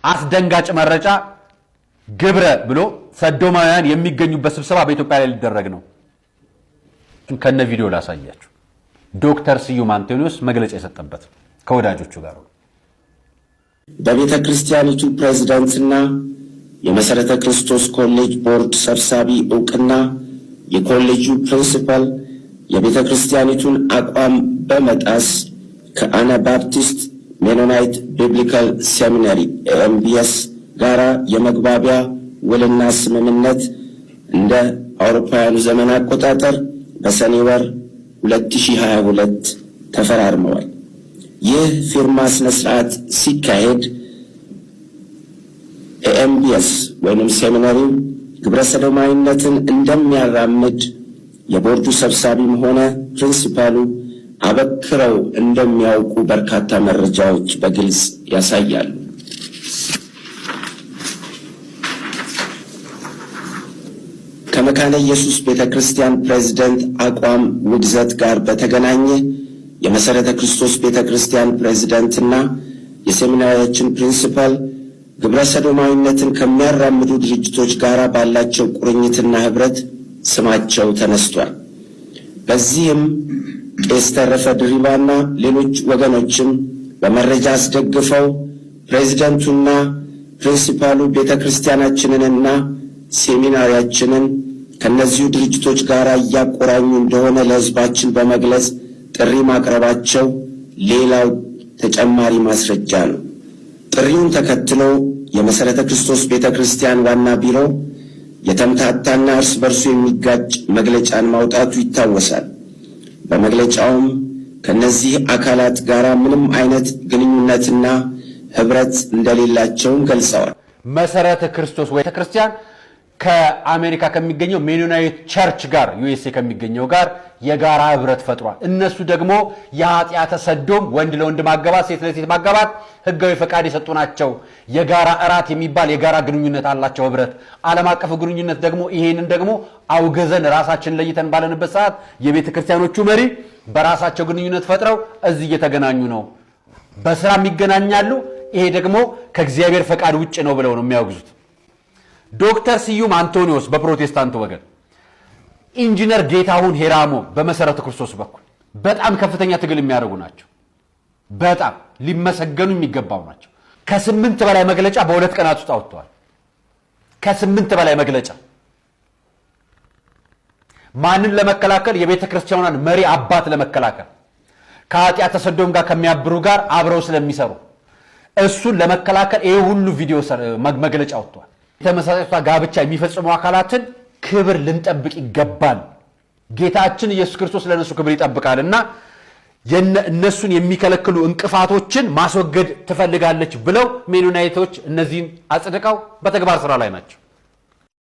አስደንጋጭ መረጃ ግብረ ብሎ ሰዶማውያን የሚገኙበት ስብሰባ በኢትዮጵያ ላይ ሊደረግ ነው። ከነ ቪዲዮ ላሳያችሁ። ዶክተር ስዩም አንቶኒዮስ መግለጫ የሰጠበት ከወዳጆቹ ጋር ነው። በቤተ ክርስቲያኒቱ ፕሬዝዳንትና የመሰረተ ክርስቶስ ኮሌጅ ቦርድ ሰብሳቢ ዕውቅና የኮሌጁ ፕሪንሲፓል የቤተ ክርስቲያኒቱን አቋም በመጣስ ከአናባፕቲስት ሜኖናይት ቢብሊካል ሴሚናሪ ኤምቢኤስ ጋራ የመግባቢያ ውልና ስምምነት እንደ አውሮፓውያኑ ዘመን አቆጣጠር በሰኔ ወር 2022 ተፈራርመዋል። ይህ ፊርማ ስነ ስርዓት ሲካሄድ ኤምቢኤስ ወይንም ሴሚናሪው ግብረ ሰዶማዊነትን እንደሚያራምድ የቦርዱ ሰብሳቢም ሆነ ፕሪንሲፓሉ አበክረው እንደሚያውቁ በርካታ መረጃዎች በግልጽ ያሳያሉ። ከመካነ ኢየሱስ ቤተክርስቲያን ፕሬዝዳንት አቋም ውግዘት ጋር በተገናኘ የመሰረተ ክርስቶስ ቤተክርስቲያን ፕሬዝዳንትና የሴሚናሪያችን ፕሪንሲፓል ግብረ ሰዶማዊነትን ከሚያራምዱ ድርጅቶች ጋር ባላቸው ቁርኝትና ህብረት ስማቸው ተነስቷል። በዚህም ቄስ ተረፈ ድሪባና ሌሎች ወገኖችም በመረጃ አስደግፈው ፕሬዝዳንቱና ፕሪንሲፓሉ ቤተክርስቲያናችንንና ሴሚናሪያችንን ከነዚሁ ድርጅቶች ጋር እያቆራኙ እንደሆነ ለህዝባችን በመግለጽ ጥሪ ማቅረባቸው ሌላው ተጨማሪ ማስረጃ ነው። ጥሪውን ተከትሎ የመሰረተ ክርስቶስ ቤተክርስቲያን ዋና ቢሮ የተምታታና እርስ በርሱ የሚጋጭ መግለጫን ማውጣቱ ይታወሳል። በመግለጫውም ከነዚህ አካላት ጋር ምንም አይነት ግንኙነትና ህብረት እንደሌላቸውም ገልጸዋል። መሰረተ ክርስቶስ ቤተክርስቲያን ከአሜሪካ ከሚገኘው ሜኖናይት ቸርች ጋር ዩኤስኤ ከሚገኘው ጋር የጋራ ህብረት ፈጥሯል። እነሱ ደግሞ የኃጢአተ ሰዶም ወንድ ለወንድ ማጋባት፣ ሴት ለሴት ማጋባት ህጋዊ ፈቃድ የሰጡ ናቸው። የጋራ እራት የሚባል የጋራ ግንኙነት አላቸው ህብረት። ዓለም አቀፍ ግንኙነት ደግሞ ይሄንን ደግሞ አውገዘን ራሳችን ለይተን ባለንበት ሰዓት የቤተ ክርስቲያኖቹ መሪ በራሳቸው ግንኙነት ፈጥረው እዚህ እየተገናኙ ነው። በስራም ይገናኛሉ። ይሄ ደግሞ ከእግዚአብሔር ፈቃድ ውጭ ነው ብለው ነው የሚያወግዙት። ዶክተር ስዩም አንቶኒዮስ በፕሮቴስታንቱ ወገን፣ ኢንጂነር ጌታሁን ሄራሞ በመሰረተ ክርስቶስ በኩል በጣም ከፍተኛ ትግል የሚያደርጉ ናቸው። በጣም ሊመሰገኑ የሚገባው ናቸው። ከ8 በላይ መግለጫ በ2 ቀናት ውስጥ አውጥተዋል። ከ8 በላይ መግለጫ ማንን ለመከላከል? የቤተ ክርስቲያኗን መሪ አባት ለመከላከል ከኃጢአተ ሰዶም ጋር ከሚያብሩ ጋር አብረው ስለሚሰሩ እሱን ለመከላከል ይሄ ሁሉ ቪዲዮ መግለጫ አውጥተዋል። የተመሳሳይ ጋብቻ የሚፈጽሙ አካላትን ክብር ልንጠብቅ ይገባል። ጌታችን ኢየሱስ ክርስቶስ ለነሱ ክብር ይጠብቃልና እነሱን የሚከለክሉ እንቅፋቶችን ማስወገድ ትፈልጋለች ብለው ሜኖናይቶች እነዚህን አጽድቀው በተግባር ስራ ላይ ናቸው።